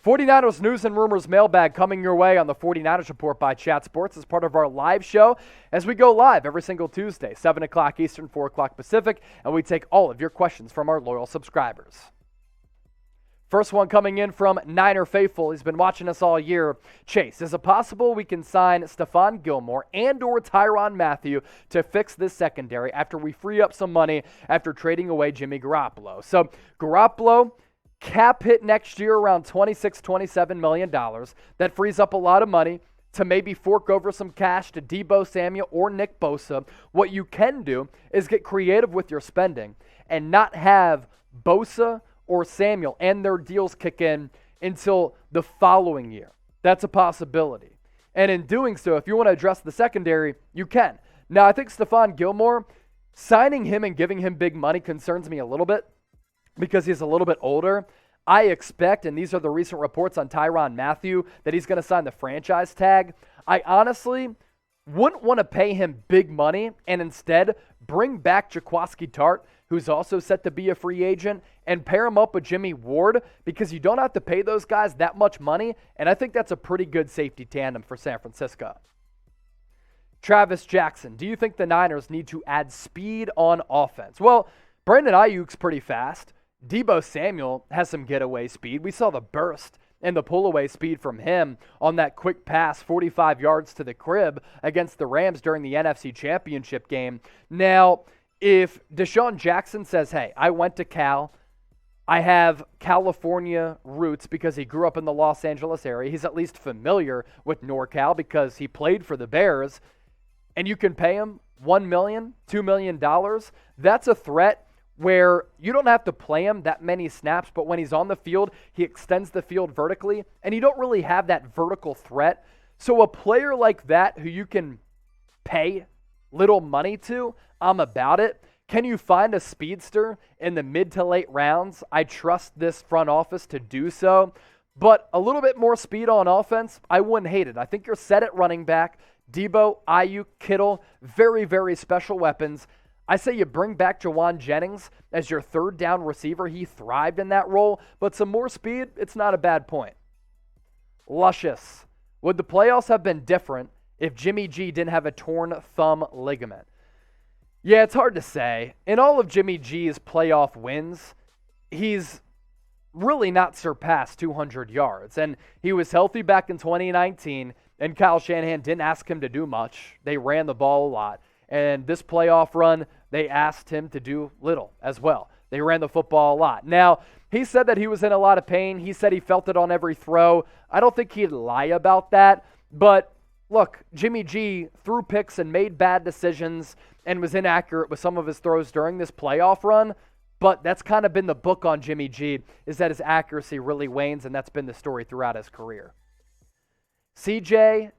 49ers news and rumors mailbag coming your way on the 49ers Report by Chat Sports as part of our live show as we go live every single Tuesday, 7 o'clock Eastern, 4 o'clock Pacific, and we take all of your questions from our loyal subscribers. First one coming in from Niner Faithful. He's been watching us all year. Chase, is it possible we can sign Stephon Gilmore and or Tyrann Mathieu to fix this secondary after we free up some money after trading away Jimmy Garoppolo? So Garoppolo, cap hit next year around $26-27 million. That frees up a lot of money to maybe fork over some cash to Deebo Samuel or Nick Bosa. What you can do is get creative with your spending and not have Bosa or Samuel and their deals kick in until the following year. That's a possibility. And in doing so, if you want to address the secondary, you can. Now, I think Stephon Gilmore, signing him and giving him big money concerns me a little bit because he's a little bit older. I expect, and these are the recent reports on Tyrann Mathieu, that he's going to sign the franchise tag. I honestly wouldn't want to pay him big money and instead bring back Jaquiski Tartt, who's also set to be a free agent, and pair him up with Jimmy Ward because you don't have to pay those guys that much money, and I think that's a pretty good safety tandem for San Francisco. Travis Jackson, do you think the Niners need to add speed on offense? Well, Brandon Ayuk's pretty fast. Deebo Samuel has some getaway speed. We saw the burst and the pull-away speed from him on that quick pass 45 yards to the crib against the Rams during the NFC Championship game. Now, if Deshaun Jackson says, hey, I went to Cal, I have California roots because he grew up in the Los Angeles area, he's at least familiar with NorCal because he played for the Bears, and you can pay him $1 million, $2 million, that's a threat where you don't have to play him that many snaps, but when he's on the field, he extends the field vertically, and you don't really have that vertical threat. So a player like that who you can pay little money to, I'm about it. Can you find a speedster in the mid to late rounds? I trust this front office to do so, but a little bit more speed on offense, I wouldn't hate it. I think you're set at running back. Deebo, Ayuk, Kittle, very, very special weapons. I say you bring back Jawan Jennings as your third down receiver. He thrived in that role, but some more speed, it's not a bad point. Lucius, would the playoffs have been different if Jimmy G didn't have a torn thumb ligament? Yeah, it's hard to say. In all of Jimmy G's playoff wins, he's really not surpassed 200 yards. And he was healthy back in 2019, and Kyle Shanahan didn't ask him to do much. They ran the ball a lot. And this playoff run, they asked him to do little as well. They ran the football a lot. Now, he said that he was in a lot of pain. He said he felt it on every throw. I don't think he'd lie about that. But look, Jimmy G threw picks and made bad decisions and was inaccurate with some of his throws during this playoff run. But that's kind of been the book on Jimmy G, is that his accuracy really wanes, and that's been the story throughout his career. CJ,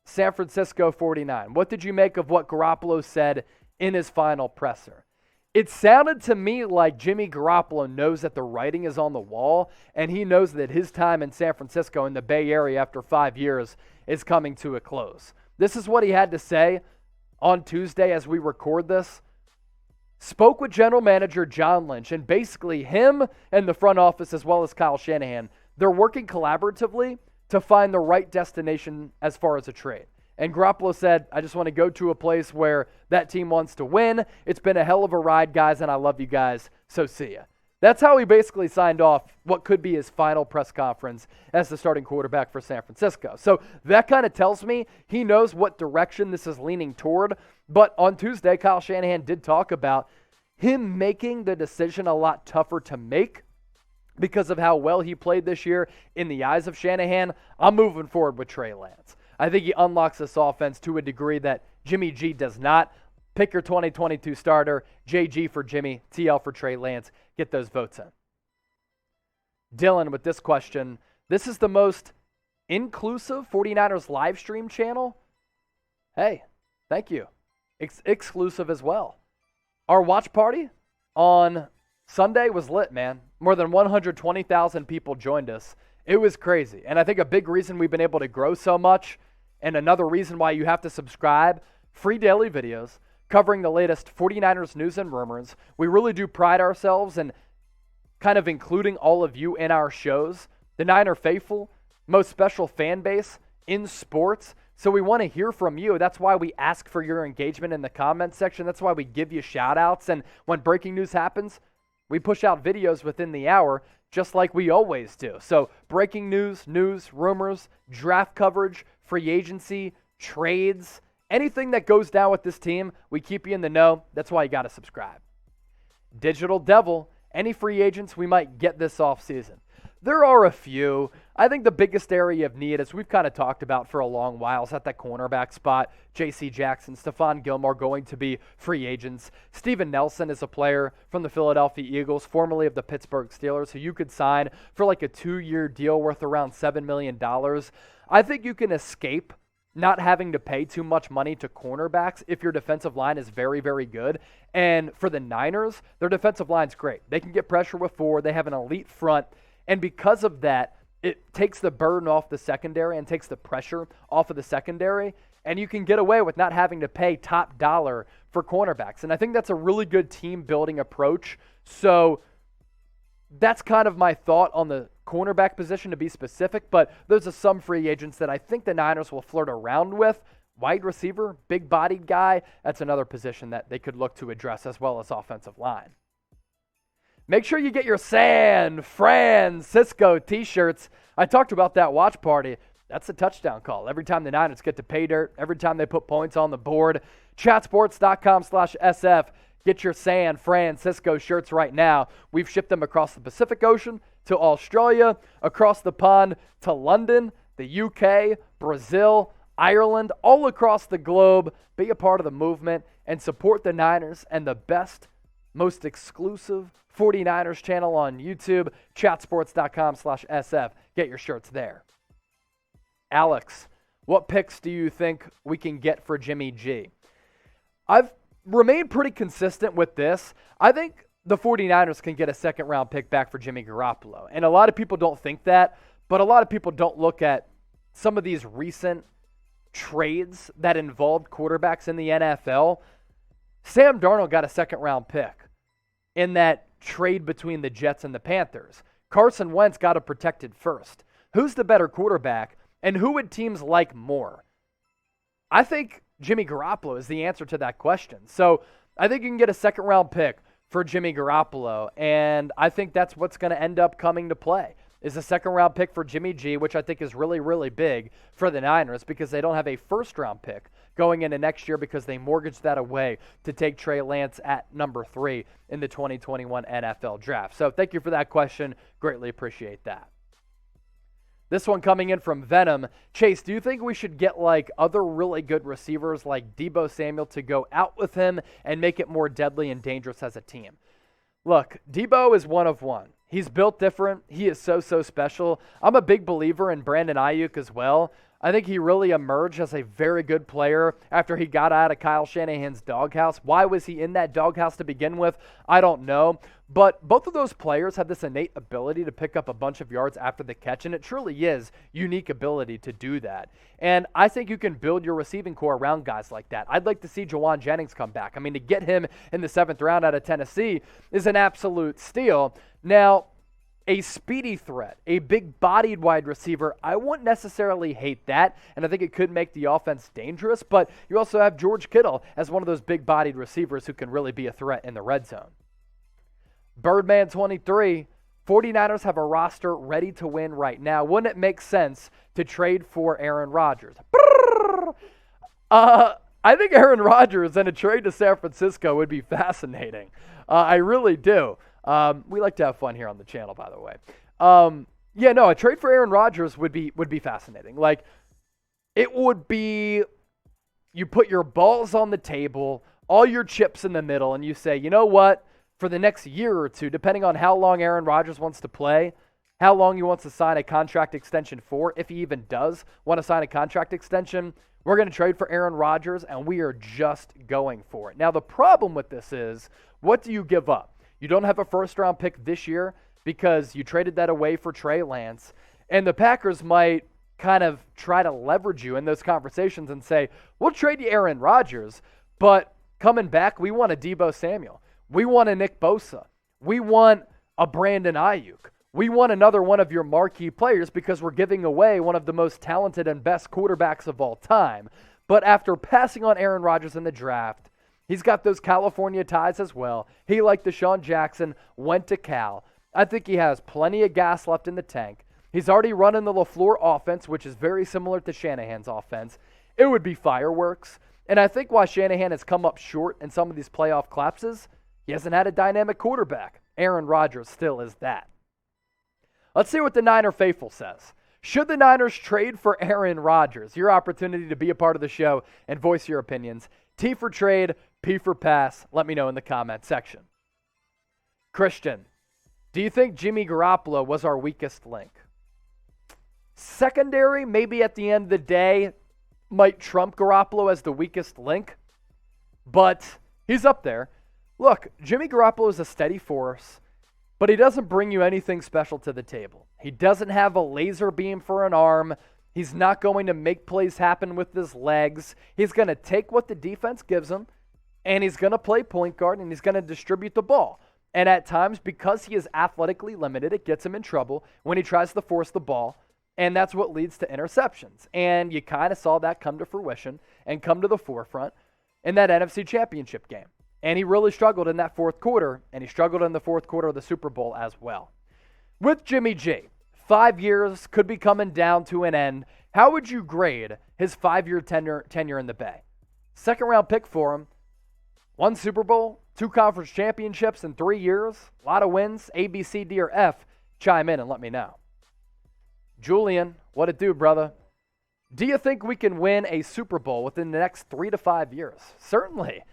San Francisco 49. What did you make of what Garoppolo said in his final presser? It sounded to me like Jimmy Garoppolo knows that the writing is on the wall, and he knows that his time in San Francisco in the Bay Area after 5 years is coming to a close. This is what he had to say on Tuesday as we record this. Spoke with general manager John Lynch, and basically him and the front office as well as Kyle Shanahan, they're working collaboratively to find the right destination as far as a trade. And Garoppolo said, I just want to go to a place where that team wants to win. It's been a hell of a ride, guys, and I love you guys, so see ya. That's how he basically signed off what could be his final press conference as the starting quarterback for San Francisco. So that kind of tells me he knows what direction this is leaning toward. But on Tuesday, Kyle Shanahan did talk about him making the decision a lot tougher to make because of how well he played this year in the eyes of Shanahan. I'm moving forward with Trey Lance. I think he unlocks this offense to a degree that Jimmy G does not. Pick your 2022 starter, JG for Jimmy, TL for Trey Lance. Get those votes in. Dylan with this question. This is the most inclusive 49ers live stream channel? Hey, thank you. Exclusive as well. Our watch party on Sunday was lit, man. More than 120,000 people joined us. It was crazy. And I think a big reason we've been able to grow so much, and another reason why you have to subscribe, free daily videos covering the latest 49ers news and rumors. We really do pride ourselves in kind of including all of you in our shows. the Niner faithful, most special fan base in sports. So we want to hear from you. That's why we ask for your engagement in the comments section. That's why we give you shout outs. And when breaking news happens, we push out videos within the hour, just like we always do. So breaking news, rumors, draft coverage, free agency, trades, anything that goes down with this team, we keep you in the know. That's why you got to subscribe. Digital Devil, any free agents we might get this offseason? There are a few. I think the biggest area of need, as we've kind of talked about for a long while, is at that cornerback spot. J.C. Jackson, Stephon Gilmore going to be free agents. Steven Nelson is a player from the Philadelphia Eagles, formerly of the Pittsburgh Steelers, who you could sign for like a 2-year deal worth around $7 million. I think you can escape not having to pay too much money to cornerbacks if your defensive line is very, very good. And for the Niners, their defensive line's great. They can get pressure with 4. They have an elite front. And because of that, it takes the burden off the secondary and takes the pressure off of the secondary. And you can get away with not having to pay top dollar for cornerbacks. And I think that's a really good team-building approach. So that's kind of my thought on the cornerback position, to be specific. But those are some free agents that I think the Niners will flirt around with. Wide receiver, big-bodied guy, that's another position that they could look to address, as well as offensive line. Make sure you get your San Francisco t-shirts. I talked about that watch party. That's a touchdown call. Every time the Niners get to pay dirt, every time they put points on the board. Chatsports.com/SF. Get your San Francisco shirts right now. We've shipped them across the Pacific Ocean to Australia, across the pond to London, the UK, Brazil, Ireland, all across the globe. Be a part of the movement and support the Niners and the best, most exclusive 49ers channel on YouTube, chatsports.com/SF. Get your shirts there. Alex, what picks do you think we can get for Jimmy G? I've remained pretty consistent with this. I think the 49ers can get a second-round pick back for Jimmy Garoppolo. And a lot of people don't think that, but a lot of people don't look at some of these recent trades that involved quarterbacks in the NFL. Sam Darnold got a second-round pick in that trade between the Jets and the Panthers. Carson Wentz got a protected first. Who's the better quarterback, and who would teams like more? I think Jimmy Garoppolo is the answer to that question. So I think you can get a second-round pick for Jimmy Garoppolo, and I think that's what's going to end up coming to play, is a second-round pick for Jimmy G, which I think is really, really big for the Niners because they don't have a first-round pick going into next year because they mortgaged that away to take Trey Lance at number 3 in the 2021 NFL Draft. So thank you for that question. Greatly appreciate that. This one coming in from Venom. Chase, do you think we should get like other really good receivers like Deebo Samuel to go out with him and make it more deadly and dangerous as a team? Look, Deebo is one of one. He's built different. He is so special. I'm a big believer in Brandon Ayuk as well. I think he really emerged as a very good player after he got out of Kyle Shanahan's doghouse. Why was he in that doghouse to begin with? I don't know. But both of those players have this innate ability to pick up a bunch of yards after the catch, and it truly is unique ability to do that. And I think you can build your receiving core around guys like that. I'd like to see Jawan Jennings come back. I mean, to get him in the 7th round out of Tennessee is an absolute steal. Now, a speedy threat, a big-bodied wide receiver, I wouldn't necessarily hate that, and I think it could make the offense dangerous, but you also have George Kittle as one of those big-bodied receivers who can really be a threat in the red zone. Birdman 23, 49ers have a roster ready to win right now. Wouldn't it make sense to trade for Aaron Rodgers? I think Aaron Rodgers and a trade to San Francisco would be fascinating. I really do. We like to have fun here on the channel, by the way. A trade for Aaron Rodgers would be fascinating. Like, it would be, you put your balls on the table, all your chips in the middle, and you say, you know what? For the next year or two, depending on how long Aaron Rodgers wants to play, how long he wants to sign a contract extension for, if he even does want to sign a contract extension, we're going to trade for Aaron Rodgers, and we are just going for it. Now, the problem with this is, what do you give up? You don't have a first-round pick this year because you traded that away for Trey Lance, and the Packers might kind of try to leverage you in those conversations and say, we'll trade you Aaron Rodgers, but coming back, we want a Deebo Samuel. We want a Nick Bosa. We want a Brandon Ayuk. we want another one of your marquee players because we're giving away one of the most talented and best quarterbacks of all time. But after passing on Aaron Rodgers in the draft, he's got those California ties as well. He, like Deshaun Jackson, went to Cal. I think he has plenty of gas left in the tank. He's already running the LaFleur offense, which is very similar to Shanahan's offense. It would be fireworks. And I think why Shanahan has come up short in some of these playoff collapses, he hasn't had a dynamic quarterback. Aaron Rodgers still is that. Let's see what the Niner faithful says. Should the Niners trade for Aaron Rodgers? Your opportunity to be a part of the show and voice your opinions. T for trade, P for pass. Let me know in the comment section. Christian, do you think Jimmy Garoppolo was our weakest link? Secondary, maybe at the end of the day, might trump Garoppolo as the weakest link, but he's up there. Look, Jimmy Garoppolo is a steady force, but he doesn't bring you anything special to the table. He doesn't have a laser beam for an arm. He's not going to make plays happen with his legs. He's going to take what the defense gives him, and he's going to play point guard, and he's going to distribute the ball. And at times, because he is athletically limited, it gets him in trouble when he tries to force the ball, and that's what leads to interceptions. And you kind of saw that come to fruition and come to the forefront in that NFC Championship game. And he really struggled in that fourth quarter, and he struggled in the fourth quarter of the Super Bowl as well. With Jimmy G, 5 years could be coming down to an end. How would you grade his 5-year tenure in the Bay? Second-round pick for him. 1 Super Bowl, 2 conference championships in 3 years. A lot of wins. A, B, C, D, or F. Chime in and let me know. Julian, what it do, brother? Do you think we can win a Super Bowl within the next 3 to 5 years? Certainly.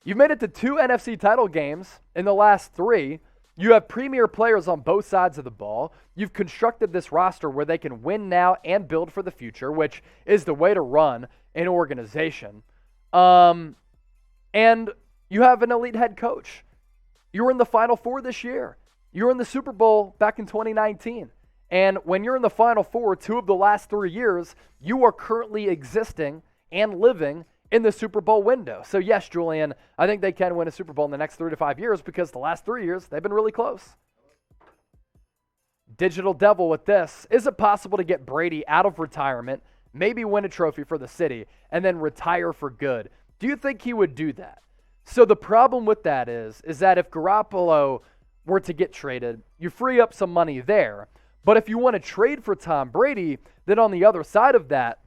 You've made it to 2 NFC title games in the last 3. You have premier players on both sides of the ball. You've constructed this roster where they can win now and build for the future, which is the way to run an organization. And you have an elite head coach. You were in the Final Four this year. You were in the Super Bowl back in 2019. And when you're in the Final Four 2 of the last 3 years, you are currently existing and living in the Super Bowl window. So yes, Julian, I think they can win a Super Bowl in the next 3 to 5 years because the last 3 years, they've been really close. Digital Devil with this. Is it possible to get Brady out of retirement, maybe win a trophy for the city, and then retire for good? Do you think he would do that? So the problem with that is that if Garoppolo were to get traded, you free up some money there. But if you want to trade for Tom Brady, then on the other side of that,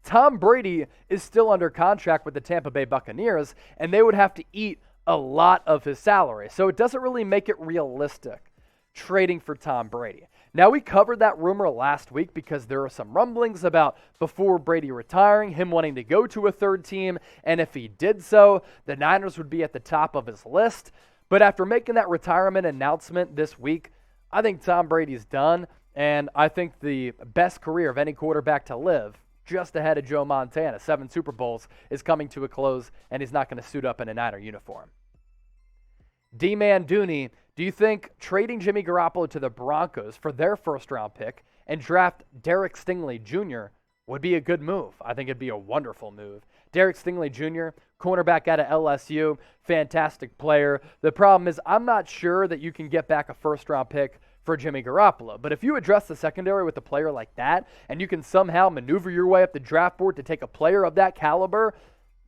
Tom Brady is still under contract with the Tampa Bay Buccaneers, and they would have to eat a lot of his salary. So it doesn't really make it realistic trading for Tom Brady. Now, we covered that rumor last week because there are some rumblings about before Brady retiring, him wanting to go to a third team, and if he did so, the Niners would be at the top of his list. But after making that retirement announcement this week, I think Tom Brady's done, and I think the best career of any quarterback to live, just ahead of Joe Montana, 7 Super Bowls, is coming to a close, and he's not going to suit up in a Niner uniform. Dman Dooney, do you think trading Jimmy Garoppolo to the Broncos for their first-round pick and draft Derek Stingley Jr. would be a good move? I think it'd be a wonderful move. Derek Stingley Jr., cornerback out of LSU, fantastic player. The problem is I'm not sure that you can get back a first-round pick for Jimmy Garoppolo. But if you address the secondary with a player like that, and you can somehow maneuver your way up the draft board to take a player of that caliber,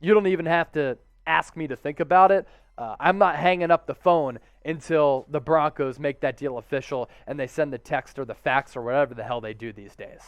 you don't even have to ask me to think about it. I'm not hanging up the phone until the Broncos make that deal official and they send the text or the fax or whatever the hell they do these days.